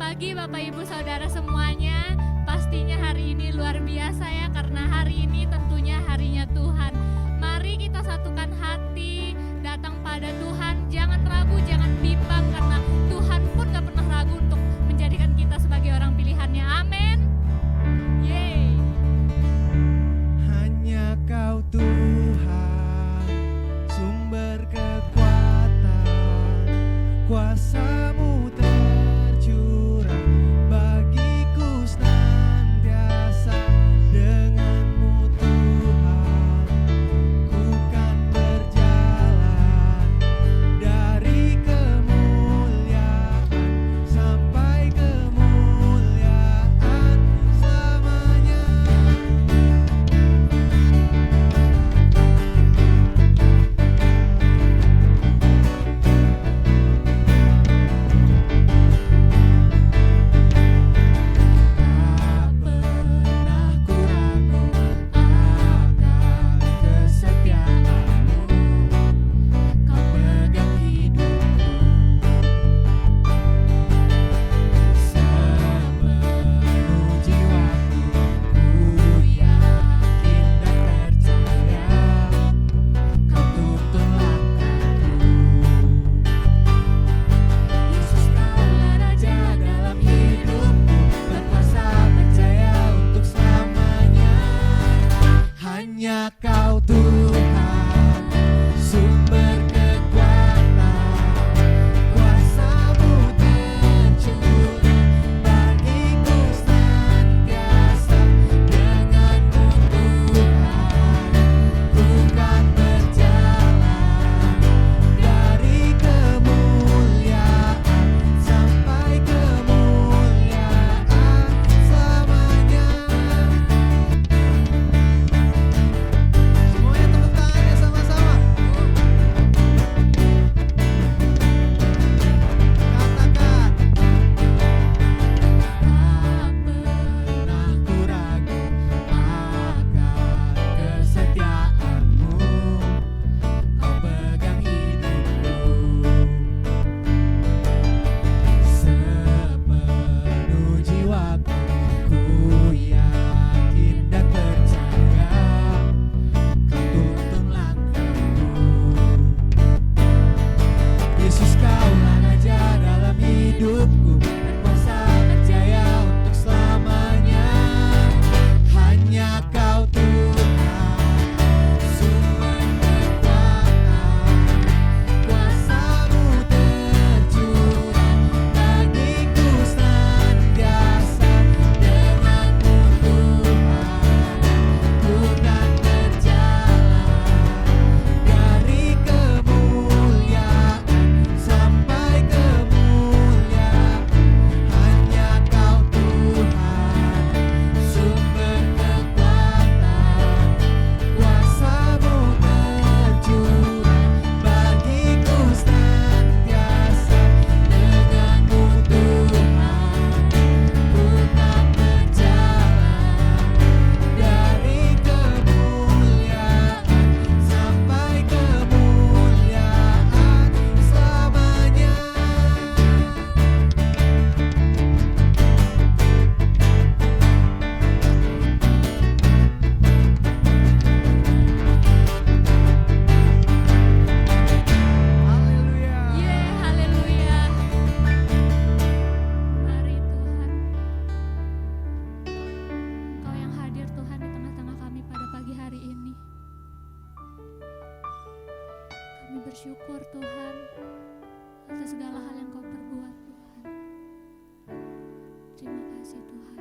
pagi Bapak Ibu Saudara semuanya. Pastinya hari ini luar biasa ya, karena hari ini tentunya harinya Tuhan. Mari kita satukan hati, datang pada Tuhan. Jangan ragu, jangan bimbang, karena Tuhan pun gak pernah ragu untuk menjadikan kita sebagai orang pilihannya. Amin. Yeay. Hanya Kau Tuhan, sumber kekuatan, kuasa-Mu tercurah bagiku senantiasa. Dengan-Mu Tuhan, ku kan berjalan dari kemuliaan sampai kemuliaan selamanya. Tak pernah ku ragu akan kesetiaan-Mu, Kau pegang hidupku. Sepenuh jiwaku, ku yakin dan percaya, Kau tuntun langkahku. Yesus, Kaulah Raja dalam hidupku, berkuasa percaya untuk selamanya. Hanya Kau Tuhan, sumber kekuatan, kuasa-Mu tercurah bagiku senantiasa. Dengan-Mu Tuhan, ku kan berjalan dari kemuliaan sampai kemuliaan selamanya. Semuanya tepuk tangannya sama-sama. Katakan, tak pernah ku ragu akan kesetiaan-Mu, Kau pegang hidupku. Sepenuh jiwaku, ku yakin dan percaya, Kau tuntun langkahku. Yesus, Kaulah Raja dalam hidupku, berkuasa percaya untuk selamanya. Hanya Kau Tuhan, sumber kekuatan, kuasa-Mu tercurah bagiku senantiasa. Dengan-Mu Tuhan, ku kan berjalan dari kemuliaan sampai kemuliaan. Hanya Kau Tuhan, sumber kekuatan, kuasa-Mu tercurah bagiku senantiasa. Dengan-Mu Tuhan, ku kan berjalan dari kemuliaan sampai kemuliaan selamanya. Haleluya. Yeay, haleluya. Mari Tuhan, Kau yang hadir Tuhan di tengah-tengah kami pada pagi hari ini. Kami bersyukur Tuhan atas segala hal yang Kau perbuat Tuhan. Terima kasih Tuhan.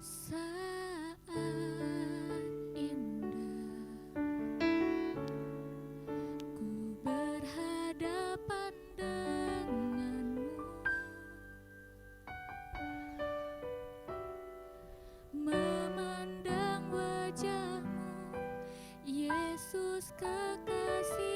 Saat indah ku berhadapan denganmu, memandang wajahmu, Yesus kekasih.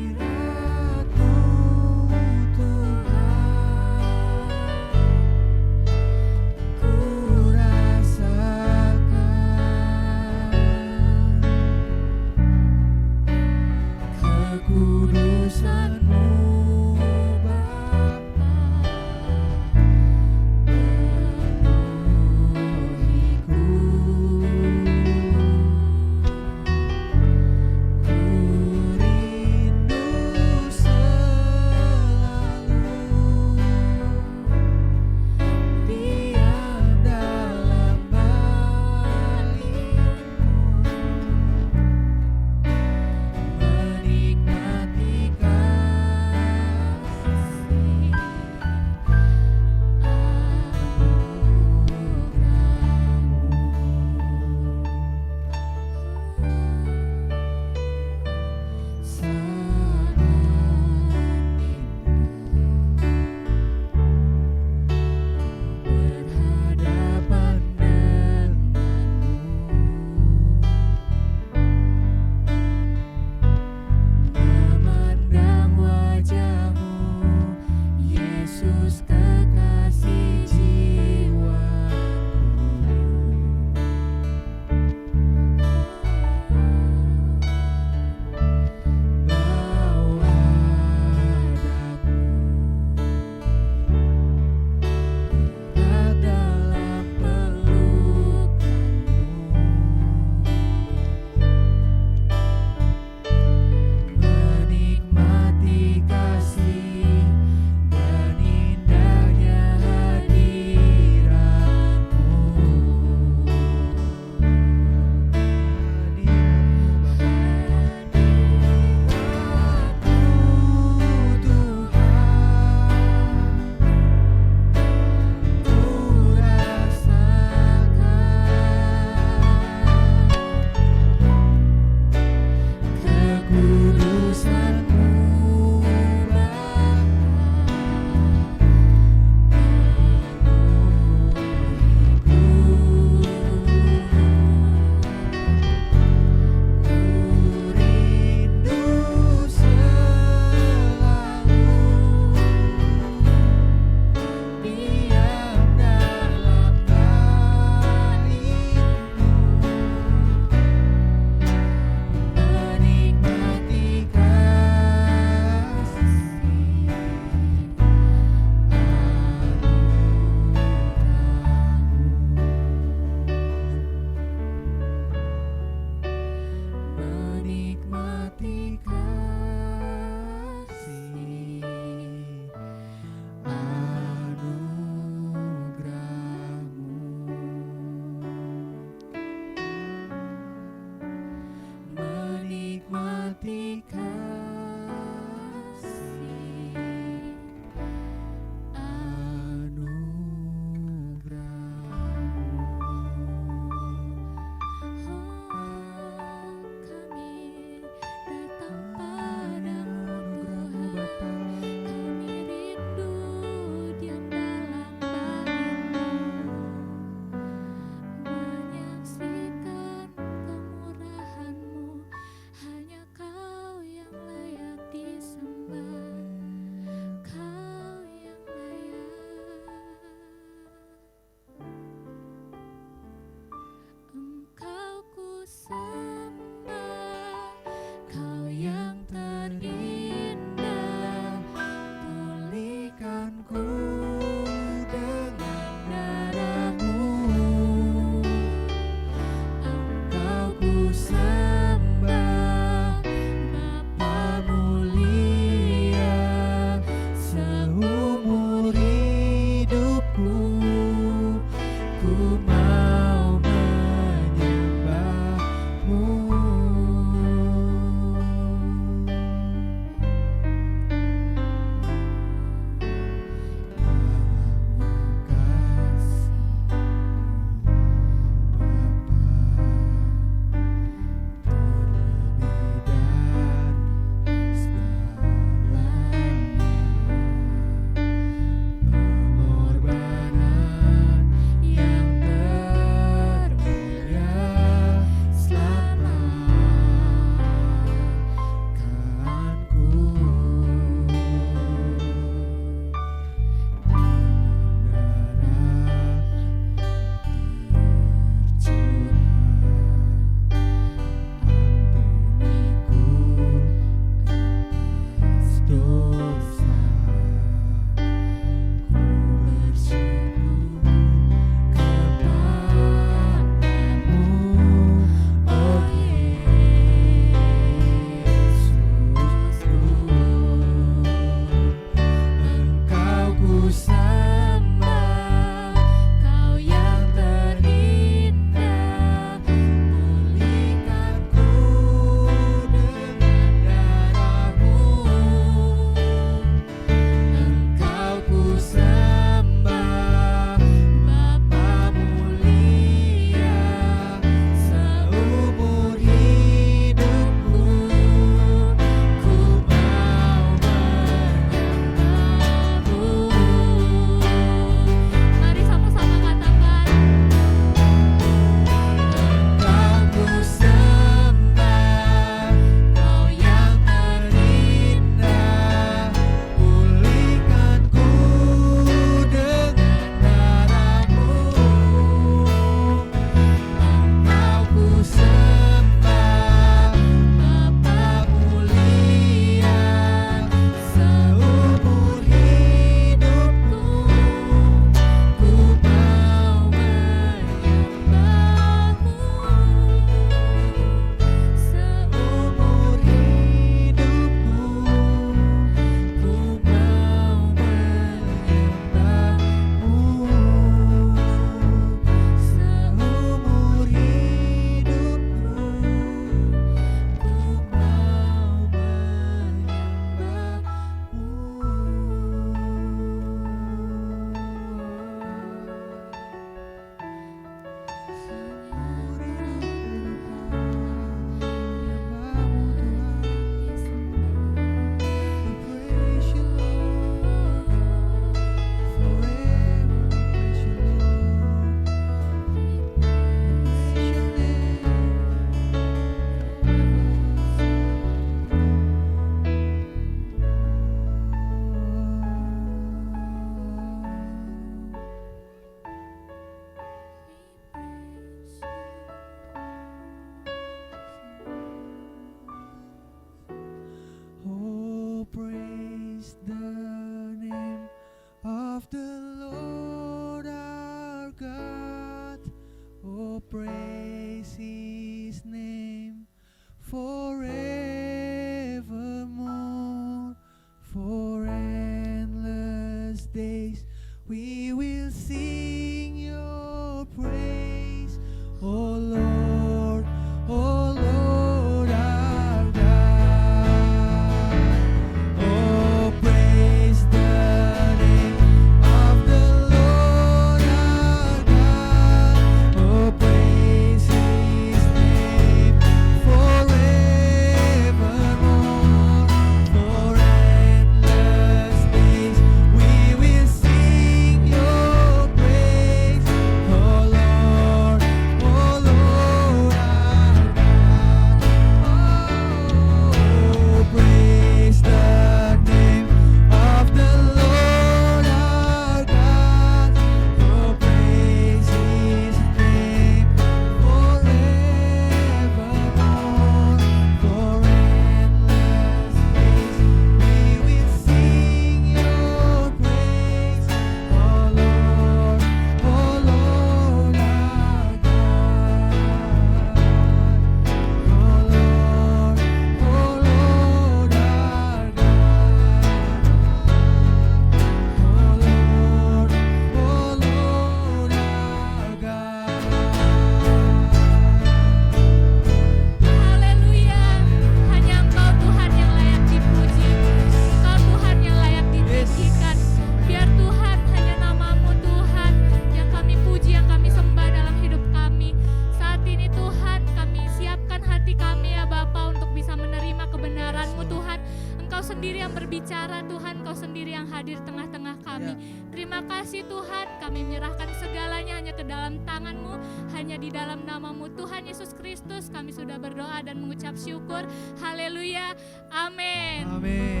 hati kami ya Bapa untuk bisa menerima kebenaran-Mu Tuhan. Engkau sendiri yang berbicara Tuhan, Engkau sendiri yang hadir tengah-tengah kami. Terima kasih Tuhan, kami menyerahkan segalanya hanya ke dalam tangan-Mu, hanya di dalam nama-Mu Tuhan Yesus Kristus kami sudah berdoa dan mengucap syukur. Haleluya, amin. Amin.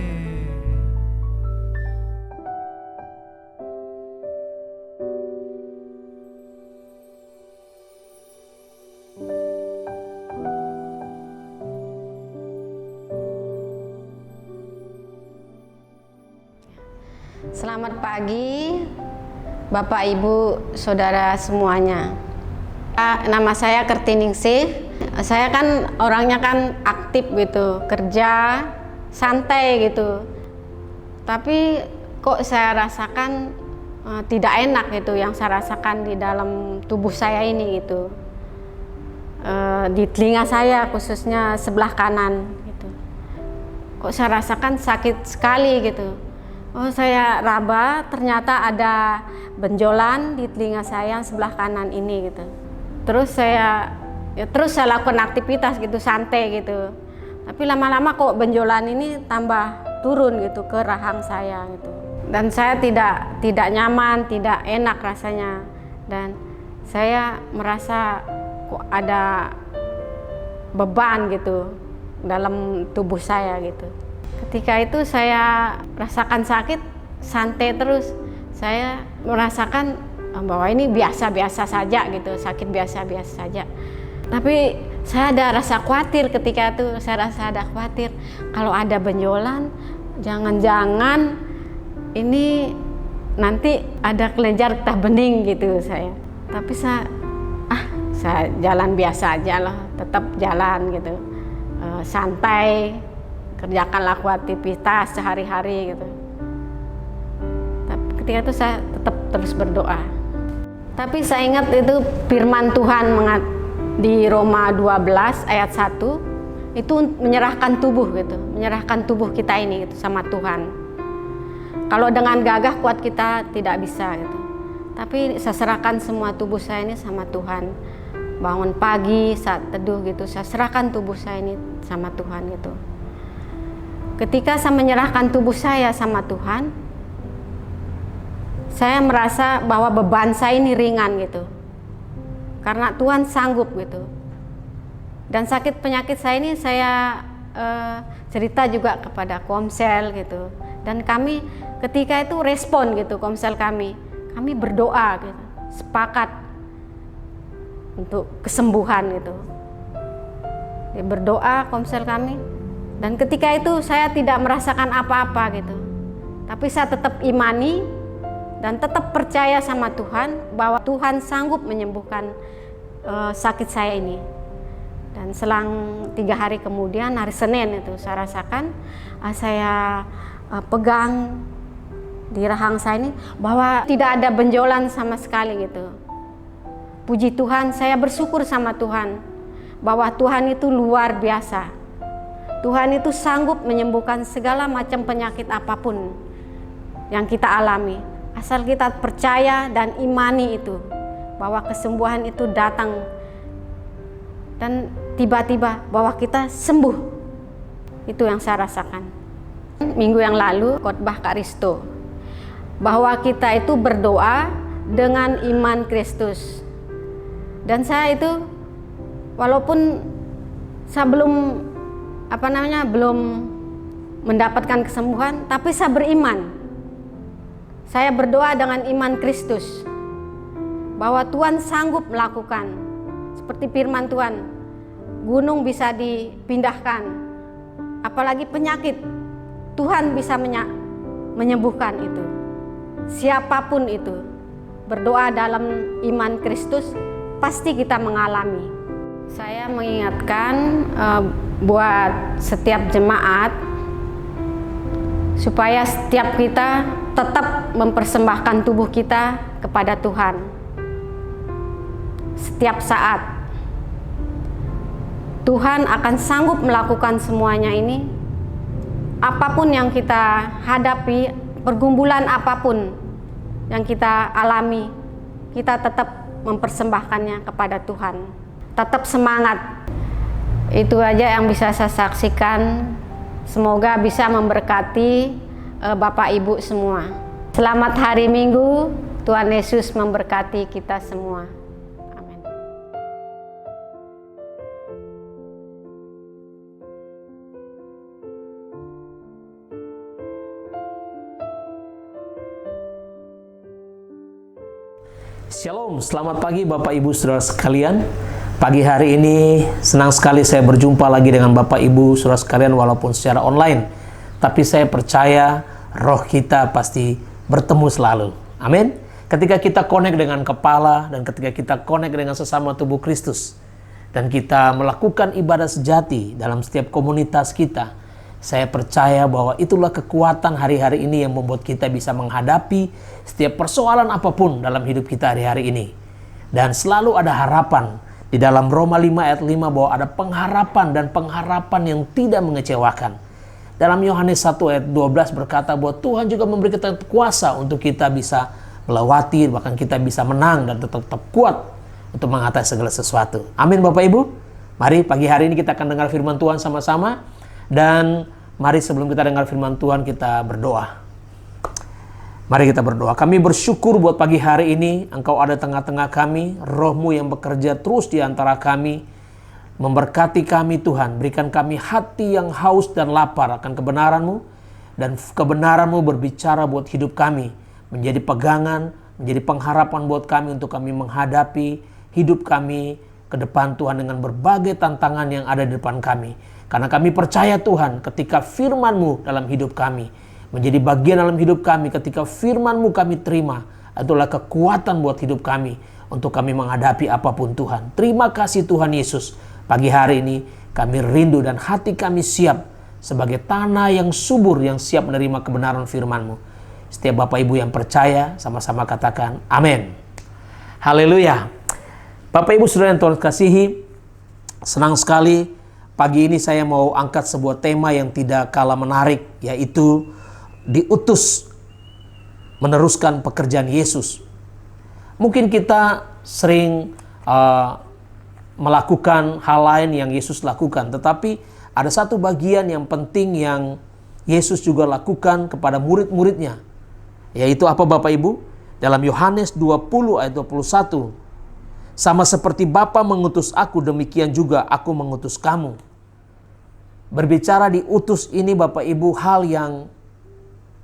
Selamat pagi Bapak Ibu Saudara semuanya. Nama saya Kertiningsih. Saya kan orangnya kan aktif gitu, kerja santai gitu. Tapi kok saya rasakan tidak enak gitu yang saya rasakan di dalam tubuh saya ini gitu. Di telinga saya khususnya sebelah kanan gitu. Kok saya rasakan sakit sekali gitu. Oh, saya raba, ternyata ada benjolan di telinga saya sebelah kanan ini gitu. Terus saya lakukan aktivitas gitu, santai gitu. Tapi lama-lama kok benjolan ini tambah turun gitu ke rahang saya gitu. Dan saya tidak nyaman, tidak enak rasanya. Dan saya merasa kok ada beban gitu dalam tubuh saya gitu. Ketika itu saya rasakan sakit, santai terus. Saya merasakan bahwa ini biasa-biasa saja gitu, sakit biasa-biasa saja. Tapi saya ada rasa khawatir ketika itu, saya rasa ada khawatir kalau ada benjolan, jangan-jangan ini nanti ada kelenjar getah bening gitu saya. Tapi saya jalan biasa aja lah, tetap jalan gitu, santai. Kerjakanlah aktivitas sehari-hari gitu. Tapi ketika itu saya tetap terus berdoa. Tapi saya ingat itu firman Tuhan di Roma 12 ayat 1 itu menyerahkan tubuh gitu, menyerahkan tubuh kita ini gitu sama Tuhan. Kalau dengan gagah kuat kita tidak bisa gitu. Tapi saya serahkan semua tubuh saya ini sama Tuhan. Bangun pagi saat teduh gitu, saya serahkan tubuh saya ini sama Tuhan gitu. Ketika saya menyerahkan tubuh saya sama Tuhan, saya merasa bahwa beban saya ini ringan gitu. Karena Tuhan sanggup gitu. Dan sakit penyakit saya ini saya cerita juga kepada Komsel gitu. Dan kami ketika itu respon gitu Komsel kami berdoa gitu, sepakat untuk kesembuhan gitu. Dia berdoa Komsel kami. Dan ketika itu saya tidak merasakan apa-apa gitu. Tapi saya tetap imani dan tetap percaya sama Tuhan bahwa Tuhan sanggup menyembuhkan sakit saya ini. Dan selang 3 hari kemudian, hari Senin itu saya rasakan, saya pegang di rahang saya ini bahwa tidak ada benjolan sama sekali gitu. Puji Tuhan, saya bersyukur sama Tuhan bahwa Tuhan itu luar biasa. Tuhan itu sanggup menyembuhkan segala macam penyakit apapun yang kita alami. Asal kita percaya dan imani itu, bahwa kesembuhan itu datang dan tiba-tiba bahwa kita sembuh. Itu yang saya rasakan. Minggu yang lalu khotbah Kak Risto, bahwa kita itu berdoa dengan iman Kristus. Dan saya itu walaupun saya belum mendapatkan kesembuhan, tapi saya beriman. Saya berdoa dengan iman Kristus bahwa Tuhan sanggup melakukan seperti firman Tuhan, gunung bisa dipindahkan, apalagi penyakit Tuhan bisa menyembuhkan itu. Siapapun itu berdoa dalam iman Kristus pasti kita mengalami. Saya mengingatkan buat setiap jemaat supaya setiap kita tetap mempersembahkan tubuh kita kepada Tuhan setiap saat. Tuhan akan sanggup melakukan semuanya ini. Apapun yang kita hadapi, pergumulan apapun yang kita alami, kita tetap mempersembahkannya kepada Tuhan. Tetap semangat. Itu aja yang bisa saya saksikan. Semoga bisa memberkati Bapak Ibu semua. Selamat hari Minggu. Tuhan Yesus memberkati kita semua. Amin. Shalom, selamat pagi Bapak Ibu Saudara sekalian. Pagi hari ini senang sekali saya berjumpa lagi dengan Bapak Ibu Saudara sekalian walaupun secara online. Tapi saya percaya roh kita pasti bertemu selalu. Amin. Ketika kita connect dengan kepala dan ketika kita connect dengan sesama tubuh Kristus dan kita melakukan ibadah sejati dalam setiap komunitas kita, saya percaya bahwa itulah kekuatan hari-hari ini yang membuat kita bisa menghadapi setiap persoalan apapun dalam hidup kita hari-hari ini. Dan selalu ada harapan. Di dalam Roma 5 ayat 5 bahwa ada pengharapan dan pengharapan yang tidak mengecewakan. Dalam Yohanes 1 ayat 12 berkata bahwa Tuhan juga memberi kita kuasa untuk kita bisa melewati, bahkan kita bisa menang dan tetap kuat untuk mengatasi segala sesuatu. Amin Bapak Ibu. Mari pagi hari ini kita akan dengar firman Tuhan sama-sama. Dan mari sebelum kita dengar firman Tuhan kita berdoa. Mari kita berdoa. Kami bersyukur buat pagi hari ini Engkau ada tengah-tengah kami. Roh-Mu yang bekerja terus di antara kami. Memberkati kami Tuhan. Berikan kami hati yang haus dan lapar akan kebenaran-Mu. Dan kebenaran-Mu berbicara buat hidup kami. Menjadi pegangan, menjadi pengharapan buat kami untuk kami menghadapi hidup kami ke depan Tuhan dengan berbagai tantangan yang ada di depan kami. Karena kami percaya Tuhan ketika firman-Mu dalam hidup kami menjadi bagian dalam hidup kami, ketika firman-Mu kami terima, itulah kekuatan buat hidup kami untuk kami menghadapi apapun Tuhan. Terima kasih Tuhan Yesus. Pagi hari ini kami rindu dan hati kami siap sebagai tanah yang subur yang siap menerima kebenaran firman-Mu. Setiap Bapak Ibu yang percaya sama-sama katakan amin. Haleluya. Bapak Ibu Saudara yang Tuhan kasihi, senang sekali pagi ini saya mau angkat sebuah tema yang tidak kalah menarik, yaitu diutus meneruskan pekerjaan Yesus. Mungkin kita sering melakukan hal lain yang Yesus lakukan, tetapi ada satu bagian yang penting yang Yesus juga lakukan kepada murid-muridnya, yaitu apa Bapak Ibu? Dalam Yohanes 20 ayat 21, sama seperti Bapa mengutus aku, demikian juga aku mengutus kamu. Berbicara diutus ini Bapak Ibu, hal yang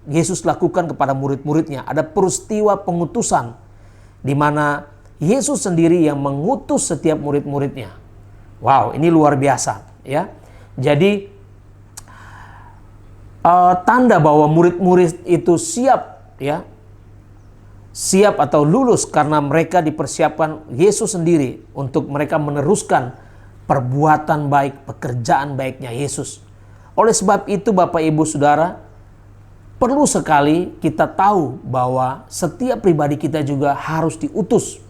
Yesus lakukan kepada murid-muridnya. Ada peristiwa pengutusan di mana Yesus sendiri yang mengutus setiap murid-muridnya. Wow, ini luar biasa ya. Jadi tanda bahwa murid-murid itu siap ya. Siap atau lulus karena mereka dipersiapkan Yesus sendiri untuk mereka meneruskan perbuatan baik, pekerjaan baiknya Yesus. Oleh sebab itu Bapak Ibu Saudara, perlu sekali kita tahu bahwa setiap pribadi kita juga harus diutus.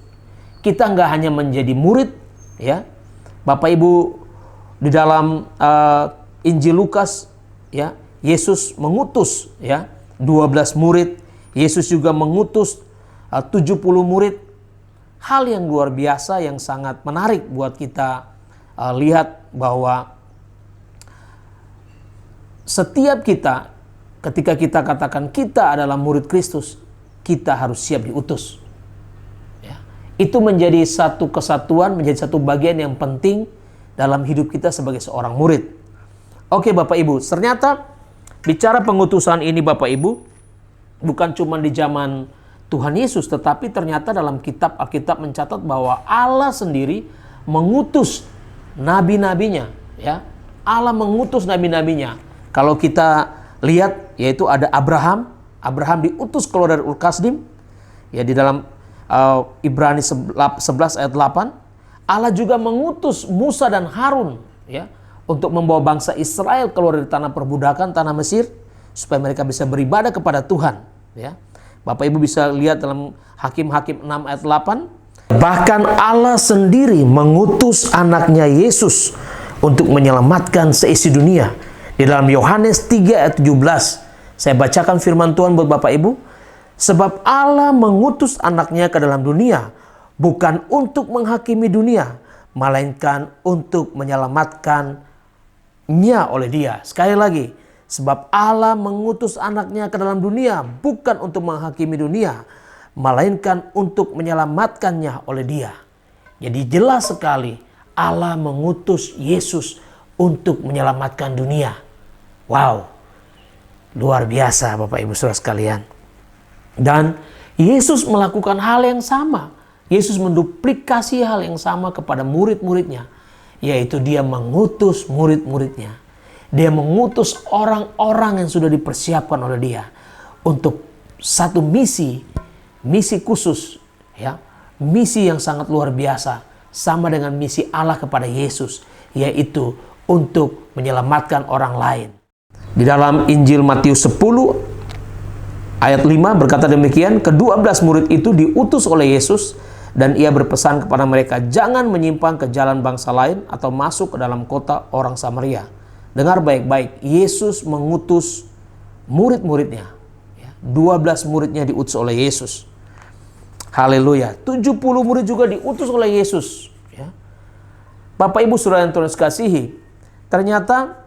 Kita nggak hanya menjadi murid, ya. Bapak Ibu, di dalam Injil Lukas, ya, Yesus mengutus, ya, 12 murid. Yesus juga mengutus 70 murid. Hal yang luar biasa yang sangat menarik buat kita lihat bahwa setiap kita, ketika kita katakan kita adalah murid Kristus, kita harus siap diutus. Ya. Itu menjadi satu kesatuan, menjadi satu bagian yang penting dalam hidup kita sebagai seorang murid. Oke Bapak Ibu, ternyata bicara pengutusan ini Bapak Ibu, bukan cuma di zaman Tuhan Yesus, tetapi ternyata dalam kitab Alkitab mencatat bahwa Allah sendiri mengutus nabi-nabinya. Ya. Allah mengutus nabi-nabinya. Kalau kita lihat, yaitu ada Abraham diutus keluar dari Ur Kasdim, ya, di dalam Ibrani 11 ayat 8. Allah juga mengutus Musa dan Harun, ya, untuk membawa bangsa Israel keluar dari tanah perbudakan, tanah Mesir, supaya mereka bisa beribadah kepada Tuhan, ya. Bapak Ibu bisa lihat dalam Hakim-Hakim 6 ayat 8. Bahkan Allah sendiri mengutus anaknya Yesus untuk menyelamatkan seisi dunia. Di dalam Yohanes 3 ayat 17, saya bacakan firman Tuhan buat Bapak Ibu. Sebab Allah mengutus anaknya ke dalam dunia, bukan untuk menghakimi dunia, melainkan untuk menyelamatkannya oleh Dia. Sekali lagi, sebab Allah mengutus anaknya ke dalam dunia bukan untuk menghakimi dunia, melainkan untuk menyelamatkannya oleh Dia. Jadi jelas sekali Allah mengutus Yesus untuk menyelamatkan dunia. Wow, luar biasa Bapak Ibu Saudara sekalian. Dan Yesus melakukan hal yang sama. Yesus menduplikasi hal yang sama kepada murid-muridnya, yaitu Dia mengutus murid-muridnya. Dia mengutus orang-orang yang sudah dipersiapkan oleh Dia untuk satu misi khusus, ya, misi yang sangat luar biasa, sama dengan misi Allah kepada Yesus, yaitu untuk menyelamatkan orang lain. Di dalam Injil Matius 10 ayat 5 berkata demikian, ke-12 murid itu diutus oleh Yesus dan Ia berpesan kepada mereka, jangan menyimpang ke jalan bangsa lain atau masuk ke dalam kota orang Samaria. Dengar baik-baik, Yesus mengutus murid-muridnya. 12 muridnya diutus oleh Yesus. Haleluya. 70 murid juga diutus oleh Yesus. Ya. Bapak Ibu Saudara yang Tuhan kasihi, ternyata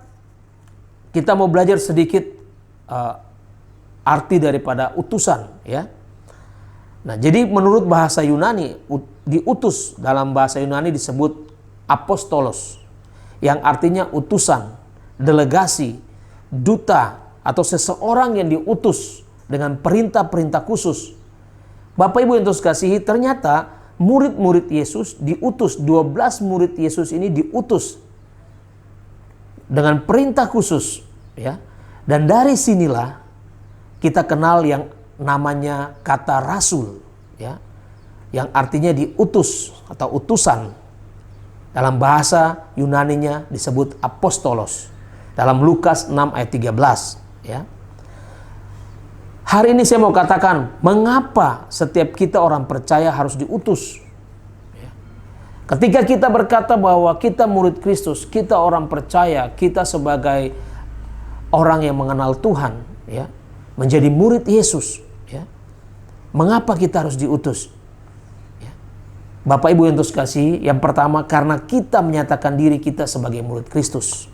kita mau belajar sedikit arti daripada utusan, ya. Nah, jadi menurut bahasa Yunani, diutus dalam bahasa Yunani disebut apostolos, yang artinya utusan, delegasi, duta, atau seseorang yang diutus dengan perintah-perintah khusus. Bapak Ibu yang Tuhan kasihi, ternyata murid-murid Yesus diutus, 12 murid Yesus ini diutus dengan perintah khusus, ya. Dan dari sinilah kita kenal yang namanya kata rasul, ya, yang artinya diutus atau utusan. Dalam bahasa Yunaninya disebut apostolos. Dalam Lukas 6 ayat 13, ya. Hari ini saya mau katakan, mengapa setiap kita orang percaya harus diutus? Ketika kita berkata bahwa kita murid Kristus, kita orang percaya, kita sebagai orang yang mengenal Tuhan, ya, menjadi murid Yesus, ya, mengapa kita harus diutus? Ya. Bapak Ibu yang Tuhan kasih, yang pertama karena kita menyatakan diri kita sebagai murid Kristus.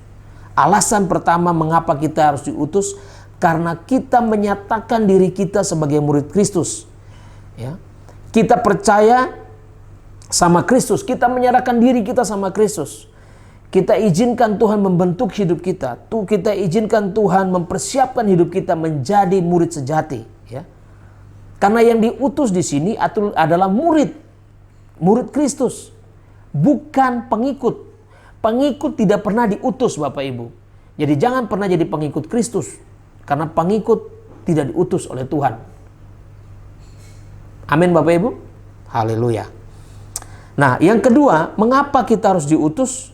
Alasan pertama mengapa kita harus diutus, karena kita menyatakan diri kita sebagai murid Kristus. Ya. Kita percaya sama Kristus, kita menyerahkan diri kita sama Kristus. Kita izinkan Tuhan membentuk hidup kita. Kita izinkan Tuhan mempersiapkan hidup kita menjadi murid sejati. Ya. Karena yang diutus di sini adalah murid Kristus, bukan pengikut. Pengikut tidak pernah diutus, Bapak Ibu. Jadi jangan pernah jadi pengikut Kristus, karena pengikut tidak diutus oleh Tuhan. Amin Bapak Ibu. Haleluya. Nah, yang kedua, mengapa kita harus diutus?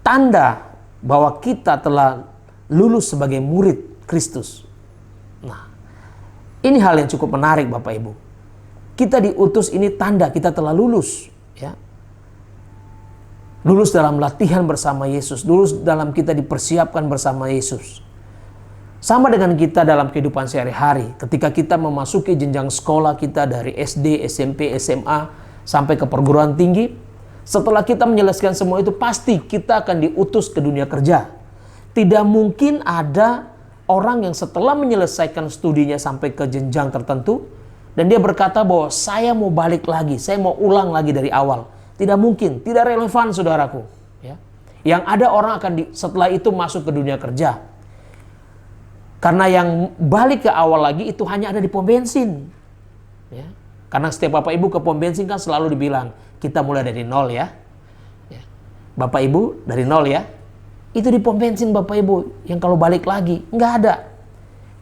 Tanda bahwa kita telah lulus sebagai murid Kristus. Nah, ini hal yang cukup menarik Bapak Ibu. Kita diutus, ini tanda kita telah lulus, ya. Lulus dalam latihan bersama Yesus, lulus dalam kita dipersiapkan bersama Yesus. Sama dengan kita dalam kehidupan sehari-hari, ketika kita memasuki jenjang sekolah kita dari SD, SMP, SMA, sampai ke perguruan tinggi, setelah kita menyelesaikan semua itu, pasti kita akan diutus ke dunia kerja. Tidak mungkin ada orang yang setelah menyelesaikan studinya sampai ke jenjang tertentu, dan dia berkata bahwa saya mau balik lagi, saya mau ulang lagi dari awal. Tidak mungkin, tidak relevan saudaraku. Ya. Yang ada orang akan setelah itu masuk ke dunia kerja. Karena yang balik ke awal lagi itu hanya ada di pom bensin. Ya. Karena setiap Bapak Ibu ke pom bensin kan selalu dibilang, kita mulai dari nol ya. Ya. Bapak Ibu dari nol ya. Itu di pom bensin Bapak Ibu. Yang kalau balik lagi, nggak ada.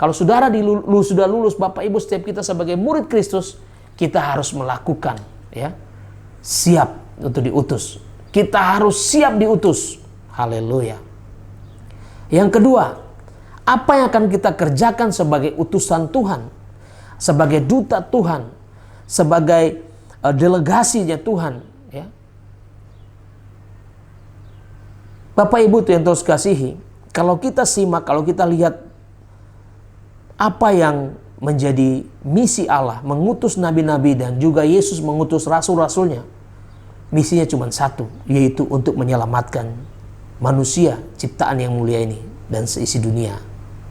Kalau saudara sudah lulus, Bapak Ibu setiap kita sebagai murid Kristus, kita harus melakukan, ya, siap untuk diutus. Kita harus siap diutus. Haleluya. Yang kedua, apa yang akan kita kerjakan sebagai utusan Tuhan, sebagai duta Tuhan, sebagai delegasinya Tuhan, ya. Bapak Ibu yang terus kasihi, kalau kita simak, kalau kita lihat apa yang menjadi misi Allah, mengutus nabi-nabi dan juga Yesus mengutus rasul-rasulnya, misinya cuma satu, yaitu untuk menyelamatkan manusia ciptaan yang mulia ini dan seisi dunia.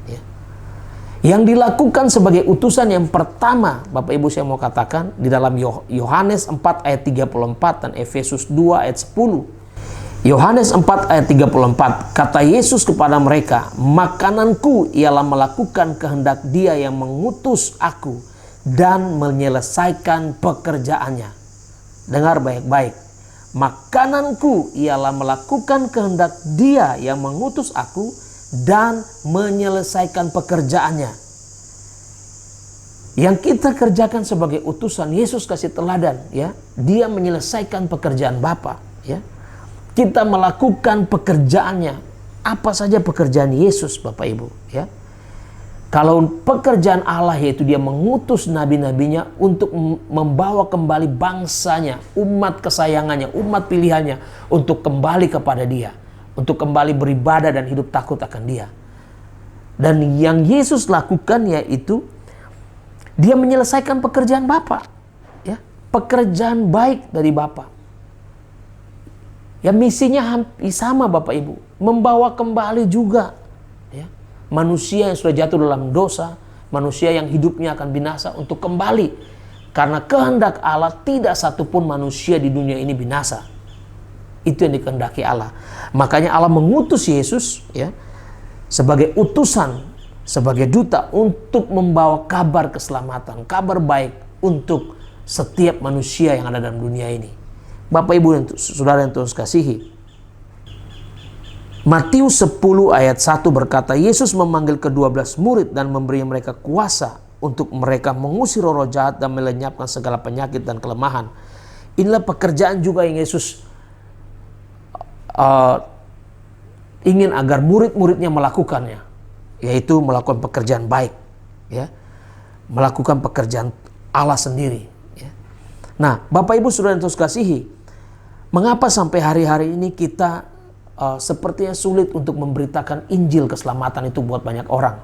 Ya. Yang dilakukan sebagai utusan yang pertama, Bapak Ibu saya mau katakan, di dalam Yohanes 4 ayat 34 dan Efesus 2 ayat 10. Yohanes 4 ayat 34, kata Yesus kepada mereka, makananku ialah melakukan kehendak Dia yang mengutus aku dan menyelesaikan pekerjaannya. Dengar baik-baik. Makananku ialah melakukan kehendak Dia yang mengutus aku dan menyelesaikan pekerjaannya. Yang kita kerjakan sebagai utusan, Yesus kasih teladan, ya. Dia menyelesaikan pekerjaan Bapa, ya. Kita melakukan pekerjaannya. Apa saja pekerjaan Yesus, Bapak Ibu, ya. Kalau pekerjaan Allah yaitu Dia mengutus nabi-nabinya untuk membawa kembali bangsanya, umat kesayangannya, umat pilihannya untuk kembali kepada Dia, untuk kembali beribadah dan hidup takut akan Dia. Dan yang Yesus lakukan yaitu Dia menyelesaikan pekerjaan Bapa, ya, pekerjaan baik dari Bapa. Ya, misinya hampir sama, Bapak Ibu, membawa kembali juga, ya, manusia yang sudah jatuh dalam dosa, manusia yang hidupnya akan binasa untuk kembali. Karena kehendak Allah tidak satupun manusia di dunia ini binasa. Itu yang dikehendaki Allah. Makanya Allah mengutus Yesus, ya, sebagai utusan, sebagai duta untuk membawa kabar keselamatan, kabar baik untuk setiap manusia yang ada dalam dunia ini. Bapak Ibu dan Saudara yang Tuhan kasihi, Matius 10 ayat 1 berkata, Yesus memanggil ke-12 murid dan memberi mereka kuasa untuk mereka mengusir roh jahat dan melenyapkan segala penyakit dan kelemahan. Inilah pekerjaan juga yang Yesus ingin agar murid-muridnya melakukannya, yaitu melakukan pekerjaan baik, ya, melakukan pekerjaan Allah sendiri, ya. Nah, Bapak Ibu Saudara yang Tuhan kasihi, mengapa sampai hari-hari ini kita sepertinya sulit untuk memberitakan Injil keselamatan itu buat banyak orang?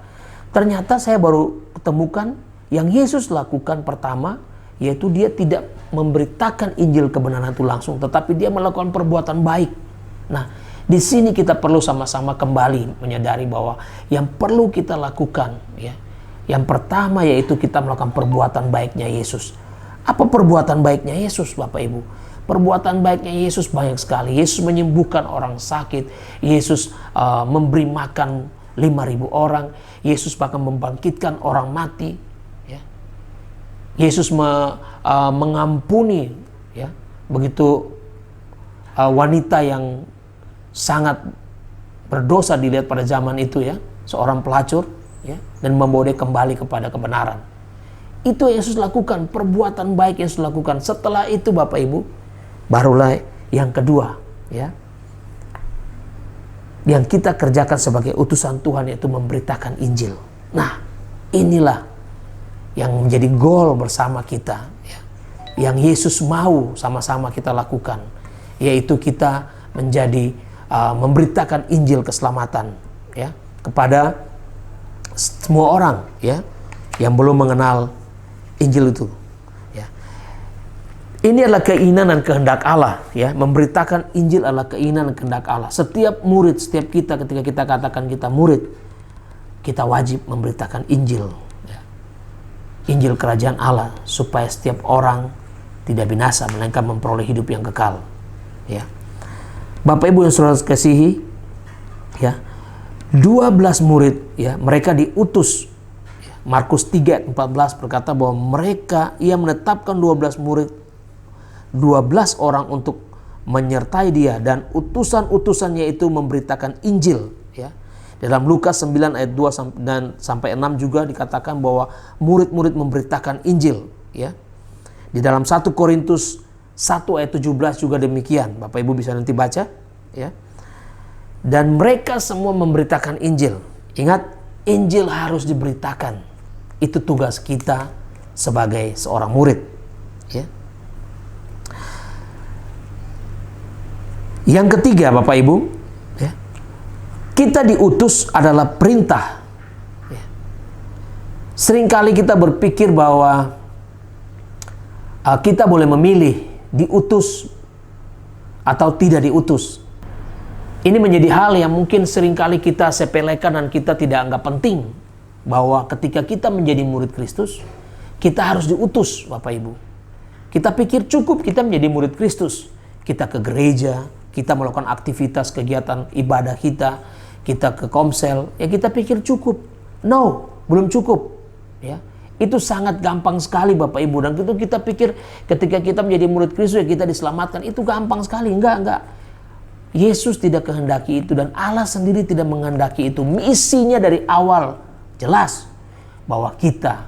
Ternyata saya baru ketemukan yang Yesus lakukan pertama, yaitu Dia tidak memberitakan Injil kebenaran itu langsung, tetapi Dia melakukan perbuatan baik. Nah, di sini kita perlu sama-sama kembali menyadari bahwa yang perlu kita lakukan, ya, yang pertama yaitu kita melakukan perbuatan baiknya Yesus. Apa perbuatan baiknya Yesus, Bapak Ibu? Perbuatan baiknya Yesus banyak sekali. Yesus menyembuhkan orang sakit. Yesus memberi makan 5.000 orang. Yesus bahkan membangkitkan orang mati. Ya. Yesus mengampuni, ya, begitu wanita yang sangat berdosa dilihat pada zaman itu, ya, seorang pelacur, ya, dan membawa dia kembali kepada kebenaran. Itu yang Yesus lakukan, perbuatan baik yang Yesus lakukan. Setelah itu, Bapak Ibu, barulah yang kedua, ya, yang kita kerjakan sebagai utusan Tuhan, yaitu memberitakan Injil. Nah, inilah yang menjadi goal bersama kita, ya, yang Yesus mau sama-sama kita lakukan, yaitu kita menjadi memberitakan Injil keselamatan, ya, kepada semua orang, ya, yang belum mengenal Injil itu. Ini adalah keinginan dan kehendak Allah, ya. Memberitakan Injil adalah keinginan dan kehendak Allah. Setiap murid, setiap kita, ketika kita katakan kita murid, kita wajib memberitakan Injil, ya. Injil kerajaan Allah, supaya setiap orang tidak binasa, melainkan memperoleh hidup yang kekal, ya. Bapak Ibu yang saudara kasihi, ya, 12 murid, ya, mereka diutus. Markus 3 ayat 14 berkata bahwa ia menetapkan 12 murid, 12 orang untuk menyertai Dia, dan utusan-utusannya itu memberitakan Injil, ya. Dalam Lukas 9 ayat 2 dan sampai 6 juga dikatakan bahwa murid-murid memberitakan Injil, ya. Di dalam 1 Korintus 1 ayat 17 juga demikian. Bapak Ibu bisa nanti baca, ya. Dan mereka semua memberitakan Injil. Ingat, Injil harus diberitakan. Itu tugas kita sebagai seorang murid, ya. Yang ketiga, Bapak Ibu, ya, kita diutus adalah perintah, ya. Seringkali kita berpikir bahwa kita boleh memilih diutus atau tidak diutus. Ini menjadi hal yang mungkin seringkali kita sepelekan dan kita tidak anggap penting. Bahwa ketika kita menjadi murid Kristus, kita harus diutus, Bapak Ibu. Kita pikir cukup kita menjadi murid Kristus. Kita ke gereja, kita melakukan aktivitas kegiatan ibadah kita ke komsel, ya kita pikir cukup. No, belum cukup. Ya, itu sangat gampang sekali Bapak Ibu. Dan itu kita pikir ketika kita menjadi murid Kristus, ya kita diselamatkan. Itu gampang sekali. Enggak. Yesus tidak kehendaki itu dan Allah sendiri tidak menghendaki itu. Misinya dari awal jelas bahwa kita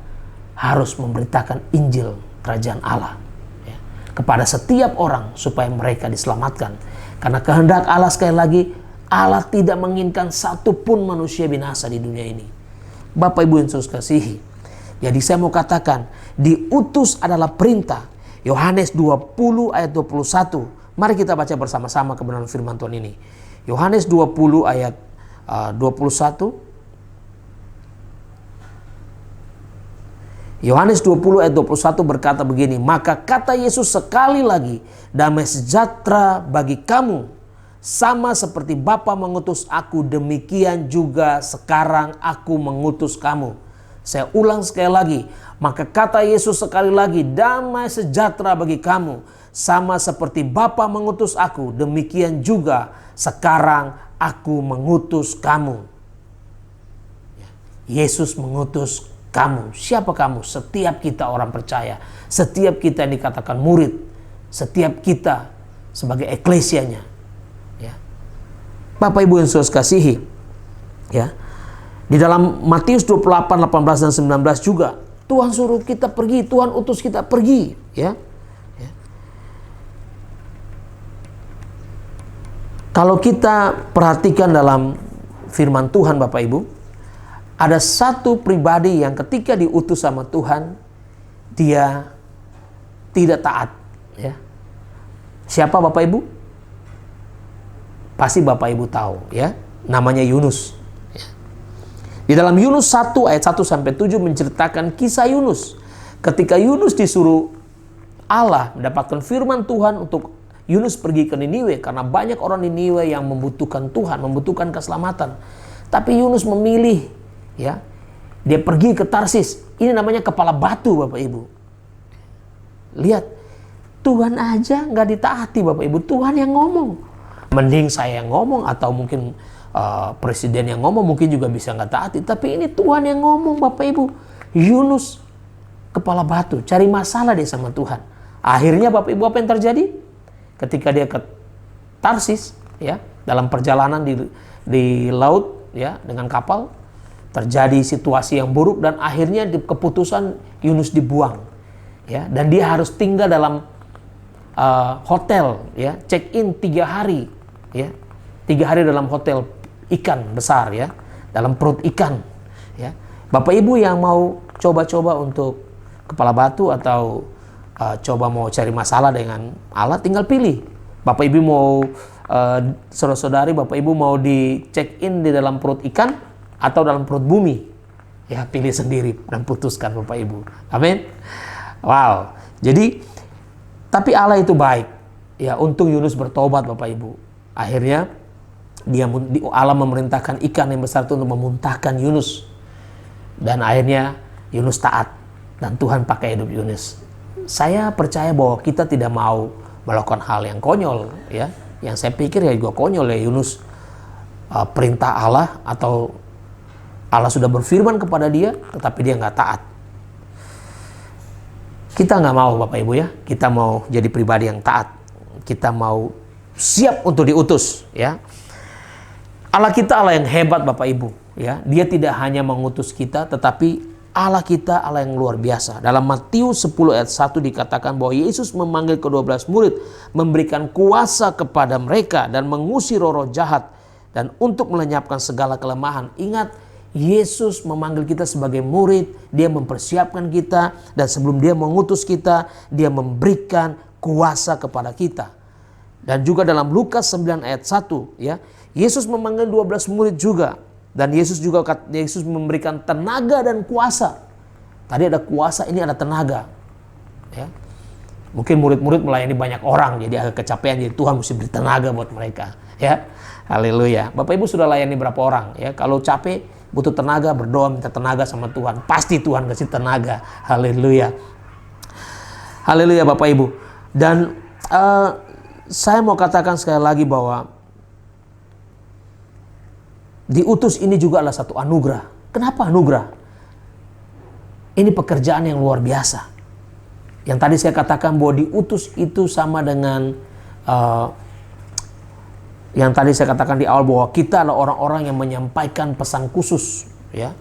harus memberitakan Injil Kerajaan Allah ya, kepada setiap orang supaya mereka diselamatkan. Karena kehendak Allah, sekali lagi, Allah tidak menginginkan satupun manusia binasa di dunia ini. Bapak Ibu yang saya kasihi, jadi saya mau katakan diutus adalah perintah. Yohanes 20 ayat 21. Mari kita baca bersama-sama kebenaran firman Tuhan ini. Yohanes 20 ayat 21. Yohanes 20 ayat 21 berkata begini, maka kata Yesus sekali lagi, damai sejahtera bagi kamu, sama seperti Bapa mengutus aku, demikian juga sekarang aku mengutus kamu. Saya ulang sekali lagi, maka kata Yesus sekali lagi, damai sejahtera bagi kamu, sama seperti Bapa mengutus aku, demikian juga sekarang aku mengutus kamu. Yesus mengutus kamu. Siapa kamu? Setiap kita orang percaya, setiap kita yang dikatakan murid, setiap kita sebagai eklesianya. Ya. Bapak Ibu yang saya kasihi, ya. Di dalam Matius 28, 18 dan 19 juga Tuhan suruh kita pergi, Tuhan utus kita pergi, ya. Ya. Kalau kita perhatikan dalam firman Tuhan Bapak Ibu, ada satu pribadi yang ketika diutus sama Tuhan, dia tidak taat. Ya. Siapa Bapak Ibu? Pasti Bapak Ibu tahu. Ya. Namanya Yunus. Ya. Di dalam Yunus 1 ayat 1-7 menceritakan kisah Yunus. Ketika Yunus disuruh Allah mendapatkan firman Tuhan untuk Yunus pergi ke Niniwe. Karena banyak orang Niniwe yang membutuhkan Tuhan, membutuhkan keselamatan. Tapi Yunus memilih, ya, dia pergi ke Tarsis. Ini namanya kepala batu Bapak Ibu. Lihat, Tuhan aja nggak ditaati Bapak Ibu. Tuhan yang ngomong. Mending saya yang ngomong atau mungkin presiden yang ngomong mungkin juga bisa nggak taati. Tapi ini Tuhan yang ngomong Bapak Ibu. Yunus kepala batu, cari masalah dia sama Tuhan. Akhirnya Bapak Ibu apa yang terjadi? Ketika dia ke Tarsis, ya, dalam perjalanan di laut, ya, dengan kapal, terjadi situasi yang buruk dan akhirnya keputusan Yunus dibuang, ya, dan dia harus tinggal dalam hotel, ya, check in 3 hari, ya, 3 hari dalam hotel ikan besar, ya, dalam perut ikan, ya. Bapak Ibu yang mau coba-coba untuk kepala batu atau coba mau cari masalah dengan Allah, tinggal pilih. Bapak Ibu mau saudara-saudari, Bapak Ibu mau di check in di dalam perut ikan atau dalam perut bumi, ya, pilih sendiri dan putuskan Bapak Ibu. Amin. Wow. Jadi, tapi Allah itu baik. Ya, untung Yunus bertobat Bapak Ibu. Akhirnya Allah memerintahkan ikan yang besar itu untuk memuntahkan Yunus. Dan akhirnya Yunus taat dan Tuhan pakai hidup Yunus. Saya percaya bahwa kita tidak mau melakukan hal yang konyol, ya. Yang saya pikir ya juga konyol ya, Yunus perintah Allah atau Allah sudah berfirman kepada dia, tetapi dia nggak taat. Kita nggak mau Bapak Ibu, ya. Kita mau jadi pribadi yang taat. Kita mau siap untuk diutus, ya. Allah kita Allah yang hebat Bapak Ibu, ya. Dia tidak hanya mengutus kita, tetapi Allah kita Allah yang luar biasa. Dalam Matius 10 ayat 1 dikatakan bahwa Yesus memanggil ke-12 murid, memberikan kuasa kepada mereka dan mengusir roh-roh jahat dan untuk melenyapkan segala kelemahan. Ingat, Yesus memanggil kita sebagai murid, dia mempersiapkan kita, dan sebelum dia mengutus kita, dia memberikan kuasa kepada kita. Dan juga dalam Lukas 9 ayat 1, ya, Yesus memanggil 12 murid juga, dan Yesus memberikan tenaga dan kuasa. Tadi ada kuasa, ini ada tenaga. Ya. Mungkin murid-murid melayani banyak orang, jadi agak kecapean, jadi Tuhan mesti beri tenaga buat mereka. Ya, haleluya. Bapak Ibu sudah layani berapa orang? Ya, kalau capek, butuh tenaga, berdoa minta tenaga sama Tuhan. Pasti Tuhan kasih tenaga. Haleluya. Haleluya Bapak Ibu. Dan saya mau katakan sekali lagi bahwa diutus ini juga adalah satu anugerah. Kenapa anugerah? Ini pekerjaan yang luar biasa. Yang tadi saya katakan bahwa diutus itu sama dengan yang tadi saya katakan di awal bahwa kita adalah orang-orang yang menyampaikan pesan khusus, ya.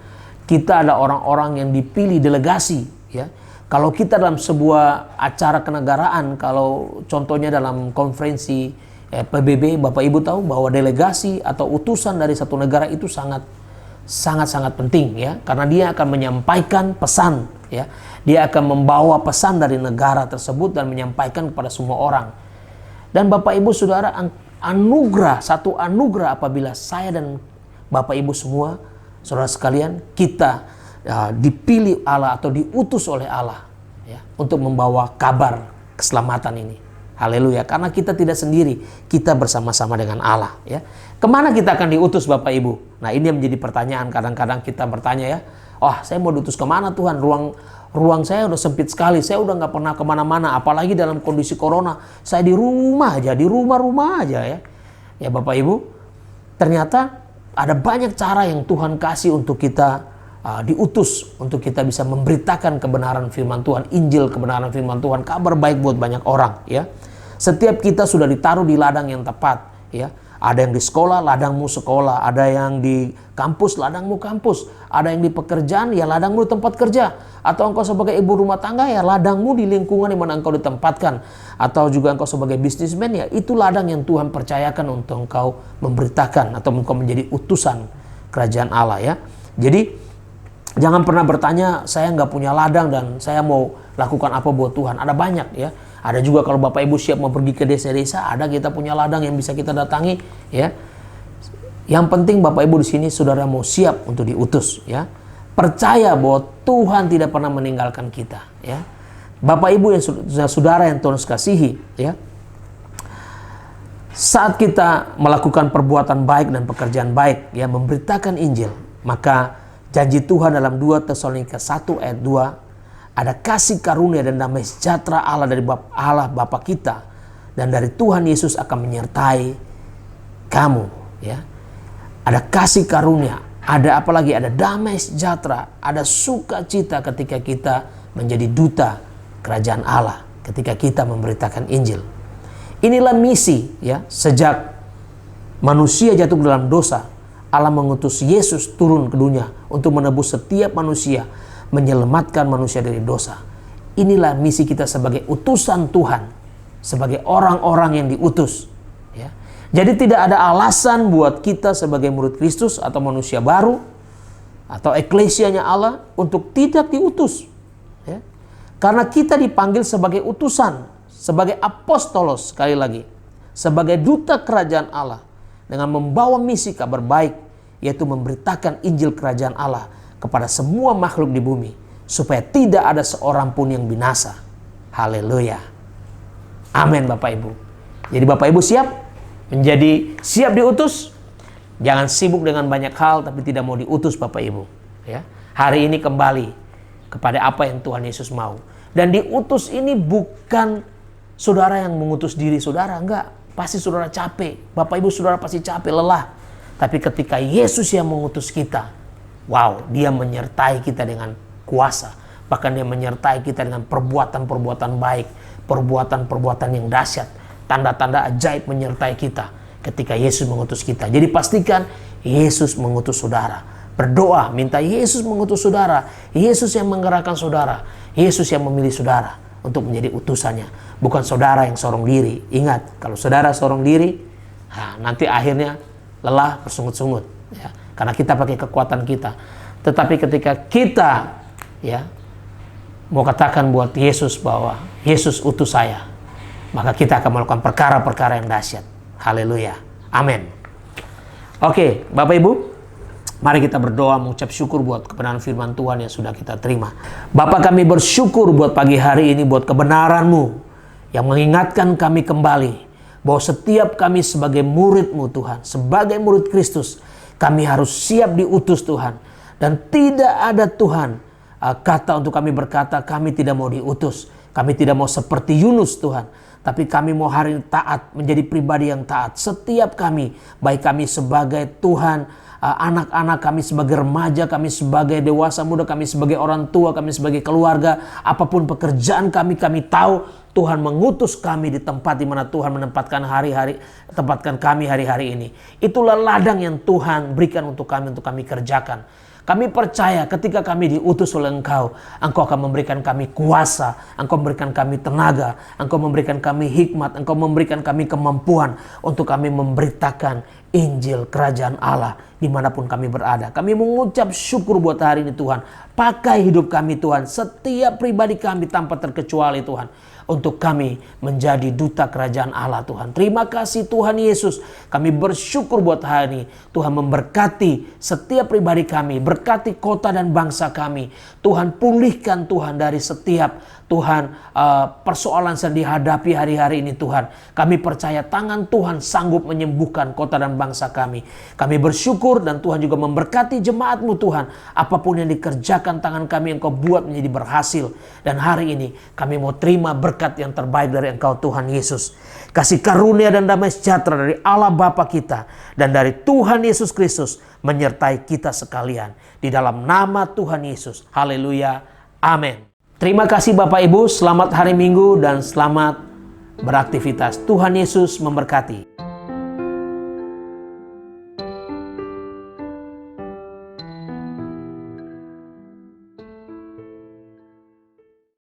Kita adalah orang-orang yang dipilih delegasi, ya. Kalau kita dalam sebuah acara kenegaraan, kalau contohnya dalam konferensi PBB, Bapak Ibu tahu bahwa delegasi atau utusan dari satu negara itu sangat penting, ya, karena dia akan menyampaikan pesan, ya. Dia akan membawa pesan dari negara tersebut dan menyampaikan kepada semua orang. Dan Bapak Ibu Saudara, satu anugerah apabila saya dan Bapak Ibu semua, saudara sekalian, kita dipilih Allah atau diutus oleh Allah, ya, untuk membawa kabar keselamatan ini. Haleluya, karena kita tidak sendiri, kita bersama-sama dengan Allah, ya. Kemana kita akan diutus Bapak Ibu? Nah, ini yang menjadi pertanyaan. Kadang-kadang kita bertanya, ya, saya mau diutus kemana Tuhan? Ruang saya udah sempit sekali, saya udah nggak pernah kemana-mana, apalagi dalam kondisi corona, saya di rumah aja, ya. Ya Bapak Ibu, ternyata ada banyak cara yang Tuhan kasih untuk kita diutus, untuk kita bisa memberitakan kebenaran firman Tuhan, Injil kebenaran firman Tuhan, kabar baik buat banyak orang, ya. Setiap kita sudah ditaruh di ladang yang tepat, ya. Ada yang di sekolah, ladangmu sekolah. Ada yang di kampus, ladangmu kampus. Ada yang di pekerjaan, ya ladangmu di tempat kerja. Atau engkau sebagai ibu rumah tangga, ya ladangmu di lingkungan di mana engkau ditempatkan. Atau juga engkau sebagai bisnismen, ya itu ladang yang Tuhan percayakan untuk engkau memberitakan atau engkau menjadi utusan kerajaan Allah, ya. Jadi jangan pernah bertanya, saya nggak punya ladang dan saya mau lakukan apa buat Tuhan. Ada banyak, ya. Ada juga kalau Bapak Ibu siap mau pergi ke desa-desa, ada kita punya ladang yang bisa kita datangi, ya. Yang penting Bapak Ibu di sini saudara mau siap untuk diutus, ya. Percaya bahwa Tuhan tidak pernah meninggalkan kita, ya. Bapak Ibu yang saudara yang Tuhan kasihi, ya. Saat kita melakukan perbuatan baik dan pekerjaan baik, ya, memberitakan Injil, maka janji Tuhan dalam 2 Tesalonika 1 ayat 2, ada kasih karunia dan damai sejahtera Allah dari Allah Bapa kita dan dari Tuhan Yesus akan menyertai kamu, ya. Ada kasih karunia, ada apa lagi? Ada damai sejahtera, ada sukacita ketika kita menjadi duta kerajaan Allah, ketika kita memberitakan Injil. Inilah misi, ya. Sejak manusia jatuh ke dalam dosa, Allah mengutus Yesus turun ke dunia untuk menebus setiap manusia, menyelamatkan manusia dari dosa. Inilah misi kita sebagai utusan Tuhan, sebagai orang-orang yang diutus, ya. Jadi tidak ada alasan buat kita sebagai murid Kristus atau manusia baru atau eklesianya Allah untuk tidak diutus, ya. Karena kita dipanggil sebagai utusan, sebagai apostolos, sekali lagi, sebagai duta kerajaan Allah dengan membawa misi kabar baik, yaitu memberitakan Injil kerajaan Allah kepada semua makhluk di bumi, supaya tidak ada seorang pun yang binasa. Haleluya. Amin Bapak Ibu. Jadi Bapak Ibu siap diutus? Jangan sibuk dengan banyak hal tapi tidak mau diutus Bapak Ibu, ya. Hari ini kembali kepada apa yang Tuhan Yesus mau. Dan diutus ini bukan saudara yang mengutus diri saudara, enggak. Pasti saudara capek. Bapak Ibu saudara pasti capek, lelah. Tapi ketika Yesus yang mengutus kita, wow, dia menyertai kita dengan kuasa. Bahkan dia menyertai kita dengan perbuatan-perbuatan baik, perbuatan-perbuatan yang dahsyat, tanda-tanda ajaib menyertai kita ketika Yesus mengutus kita. Jadi pastikan Yesus mengutus saudara. Berdoa, minta Yesus mengutus saudara. Yesus yang menggerakkan saudara. Yesus yang memilih saudara untuk menjadi utusannya. Bukan saudara yang sorong diri. Ingat, kalau saudara sorong diri, nanti akhirnya lelah, bersungut-sungut, ya. Karena kita pakai kekuatan kita. Tetapi ketika kita, ya, mau katakan buat Yesus bahwa Yesus utus saya, maka kita akan melakukan perkara-perkara yang dahsyat. Haleluya. Amin. Oke, Bapak Ibu, mari kita berdoa mengucap syukur buat kebenaran firman Tuhan yang sudah kita terima. Bapa, kami bersyukur buat pagi hari ini buat kebenaran-Mu yang mengingatkan kami kembali bahwa setiap kami sebagai murid-Mu Tuhan, sebagai murid Kristus, kami harus siap diutus Tuhan. Dan tidak ada Tuhan kata untuk kami berkata kami tidak mau diutus. Kami tidak mau seperti Yunus Tuhan. Tapi kami mau hari ini taat, menjadi pribadi yang taat. Setiap kami, baik kami sebagai Tuhan, anak-anak kami sebagai remaja, kami sebagai dewasa muda, kami sebagai orang tua, kami sebagai keluarga, apapun pekerjaan kami tahu Tuhan mengutus kami di tempat di mana Tuhan menempatkan kami hari-hari ini. Itulah ladang yang Tuhan berikan untuk kami kerjakan. Kami percaya ketika kami diutus oleh Engkau, Engkau akan memberikan kami kuasa, Engkau memberikan kami tenaga, Engkau memberikan kami hikmat, Engkau memberikan kami kemampuan untuk kami memberitakan Injil Kerajaan Allah dimanapun kami berada. Kami mengucap syukur buat hari ini Tuhan. Pakai hidup kami Tuhan, setiap pribadi kami tanpa terkecuali Tuhan, untuk kami menjadi duta kerajaan Allah Tuhan. Terima kasih Tuhan Yesus. Kami bersyukur buat hari ini. Tuhan memberkati setiap pribadi kami. Berkati kota dan bangsa kami. Tuhan pulihkan Tuhan dari setiap Tuhan persoalan yang dihadapi hari-hari ini Tuhan. Kami percaya tangan Tuhan sanggup menyembuhkan kota dan bangsa kami. Kami bersyukur dan Tuhan juga memberkati jemaat-Mu Tuhan. Apapun yang dikerjakan tangan kami Engkau buat menjadi berhasil. Dan hari ini kami mau terima berkat yang terbaik dari Engkau Tuhan Yesus. Kasih karunia dan damai sejahtera dari Allah Bapa kita dan dari Tuhan Yesus Kristus menyertai kita sekalian. Di dalam nama Tuhan Yesus. Haleluya. Amin. Terima kasih Bapak Ibu. Selamat hari Minggu dan selamat beraktivitas. Tuhan Yesus memberkati.